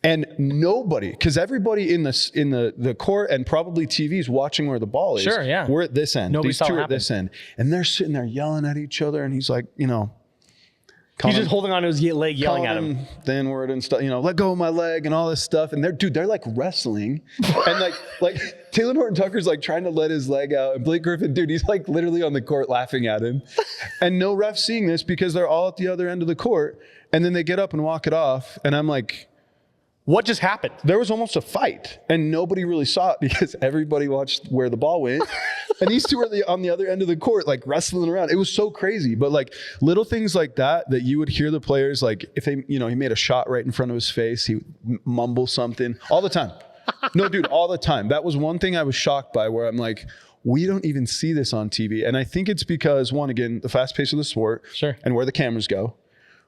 [SPEAKER 2] And nobody, because everybody in the court and probably TV's watching where the ball is. Sure, yeah. We're at this end. These two are at this end. And they're sitting there yelling at each other. And he's like,
[SPEAKER 1] he's just holding on to his leg, yelling at him.
[SPEAKER 2] The N-word and stuff, let go of my leg and all this stuff. And they're like wrestling. And like Taylor Horton Tucker's like trying to let his leg out. And Blake Griffin, dude, he's like literally on the court laughing at him. And no ref seeing this because they're all at the other end of the court. And then they get up and walk it off. And I'm like,
[SPEAKER 1] what just happened?
[SPEAKER 2] There was almost a fight, and nobody really saw it because everybody watched where the ball went. And these two were on the other end of the court, like wrestling around. It was so crazy. But like little things like that you would hear the players, like if they, he made a shot right in front of his face, he would mumble something all the time. No, dude, all the time. That was one thing I was shocked by, where I'm like, we don't even see this on TV. And I think it's because, one, again, the fast pace of the sport and where the cameras go.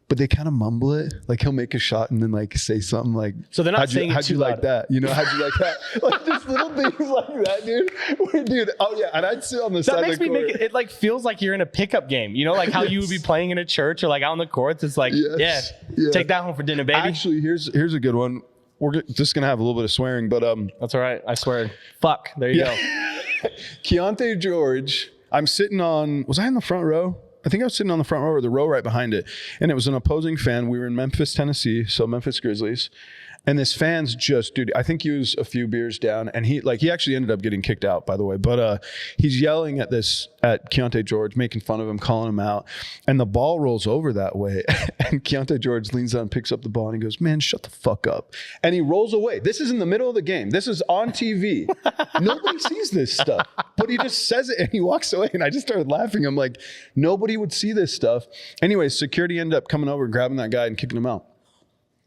[SPEAKER 2] But they kind of mumble it. Like he'll make a shot and then like say something like,
[SPEAKER 1] so they're not saying
[SPEAKER 2] how'd you like that? You know, how'd you like that? Like just little things like that, dude. Dude, oh yeah. And I'd sit on the side of the court.
[SPEAKER 1] It like feels like you're in a pickup game. You know, like how you would be playing in a church or like out on the courts. It's like, take that home for dinner, baby.
[SPEAKER 2] Actually, here's a good one. We're just going to have a little bit of swearing, but
[SPEAKER 1] that's all right. I swear. Fuck. There you go.
[SPEAKER 2] Keontae George, I'm sitting on, was I in the front row? I think I was sitting on the front row or the row right behind it. And it was an opposing fan. We were in Memphis, Tennessee. So Memphis Grizzlies. And this fan's just, dude, I think he was a few beers down. And he actually ended up getting kicked out, by the way. But he's yelling at Keontae George, making fun of him, calling him out. And the ball rolls over that way. And Keontae George leans down, picks up the ball, and he goes, man, shut the fuck up. And he rolls away. This is in the middle of the game. This is on TV. Nobody sees this stuff. But he just says it and he walks away. And I just started laughing. I'm like, nobody would see this stuff. Anyways, security ended up coming over and grabbing that guy and kicking him out.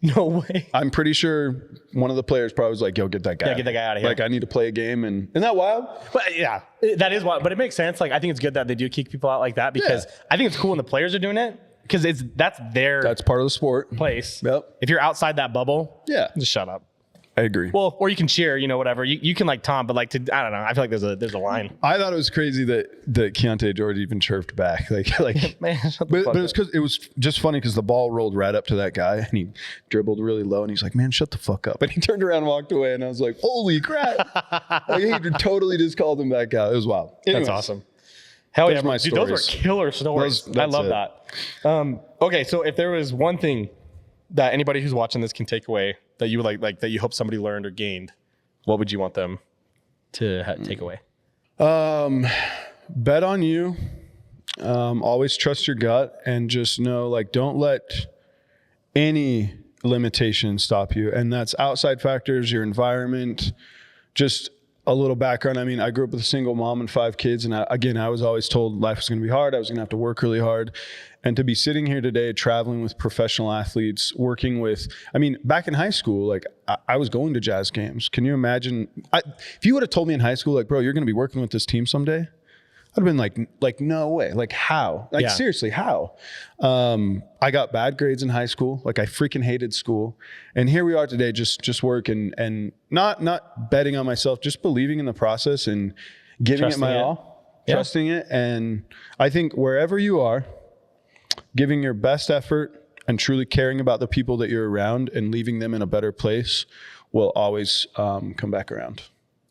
[SPEAKER 1] No way.
[SPEAKER 2] I'm pretty sure one of the players probably was like, yo, get that guy.
[SPEAKER 1] Yeah, get that guy out of here.
[SPEAKER 2] Like, I need to play a game. And isn't that wild?
[SPEAKER 1] But yeah, that is wild. But it makes sense. Like, I think it's good that they do kick people out like that because I think it's cool when the players are doing it because that's part
[SPEAKER 2] of the sport.
[SPEAKER 1] Place.
[SPEAKER 2] Yep.
[SPEAKER 1] If you're outside that bubble, just shut up.
[SPEAKER 2] I agree.
[SPEAKER 1] Well, or you can cheer, you know, whatever. You can like Tom, but like I don't know. I feel like there's a line.
[SPEAKER 2] I thought it was crazy that Keontae George even chirped back. Like
[SPEAKER 1] man,
[SPEAKER 2] but it was because it was just funny because the ball rolled right up to that guy and he dribbled really low and he's like, man, shut the fuck up. And he turned around and walked away and I was like, holy crap. Like, he totally just called him back out. It was wild. Anyways,
[SPEAKER 1] that's awesome. Hell yeah, dude, those were killer stories. I love that. Okay, so if there was one thing that anybody who's watching this can take away that you would like that you hope somebody learned or gained, what would you want them to take away?
[SPEAKER 2] Bet on you. Always trust your gut and just know, like, don't let any limitation stop you. And that's outside factors, your environment, just a little background. I mean, I grew up with a single mom and 5 kids. And I was always told life was going to be hard. I was going to have to work really hard. And to be sitting here today, traveling with professional athletes, working with, I mean, back in high school, like I was going to Jazz games. Can you imagine? If you would have told me in high school, like, bro, you're going to be working with this team someday, I'd have been like, no way. Like, how? Like, seriously, how? I got bad grades in high school. Like, I freaking hated school. And here we are today, just working and not betting on myself, just believing in the process and giving it my all, trusting it. And I think wherever you are, giving your best effort and truly caring about the people that you're around and leaving them in a better place will always come back around.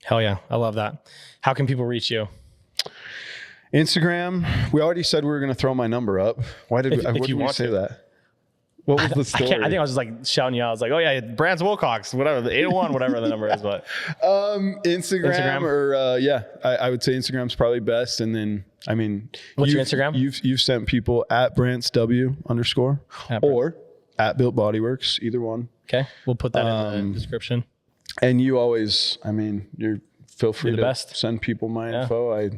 [SPEAKER 1] Hell yeah. I love that. How can people reach you?
[SPEAKER 2] Instagram. We already said we were going to throw my number up. Why did we say that? What was the story?
[SPEAKER 1] I think I was just like shouting you out. I was like, oh yeah, Brantz Wilcox, whatever, the 801, whatever the number is. But
[SPEAKER 2] Instagram or I would say Instagram's probably best. And then, I mean,
[SPEAKER 1] what's your Instagram?
[SPEAKER 2] You've sent people at BrantzW_ or at Built Bodyworks, either one.
[SPEAKER 1] Okay, we'll put that in the description.
[SPEAKER 2] And you always, I mean, feel free to send people my info.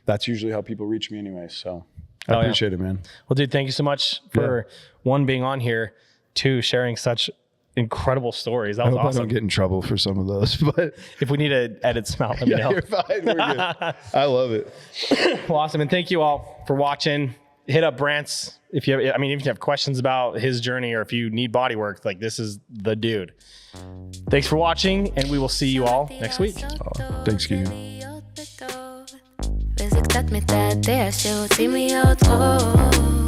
[SPEAKER 2] That's usually how people reach me anyway. So I appreciate it, man.
[SPEAKER 1] Well, dude, thank you so much for one, being on here, 2, sharing such incredible stories. That was awesome.
[SPEAKER 2] I don't get in trouble for some of those, but
[SPEAKER 1] if we need to edit some out, let me know.
[SPEAKER 2] You're fine. We're good. I love it.
[SPEAKER 1] Well, awesome. And thank you all for watching. Hit up Brantz if you have questions about his journey or if you need body work, like this is the dude. Thanks for watching, and we will see you all next week.
[SPEAKER 2] Thanks, Gideon.
[SPEAKER 3] וזה קצת מתעתע, שהוציא לי אותו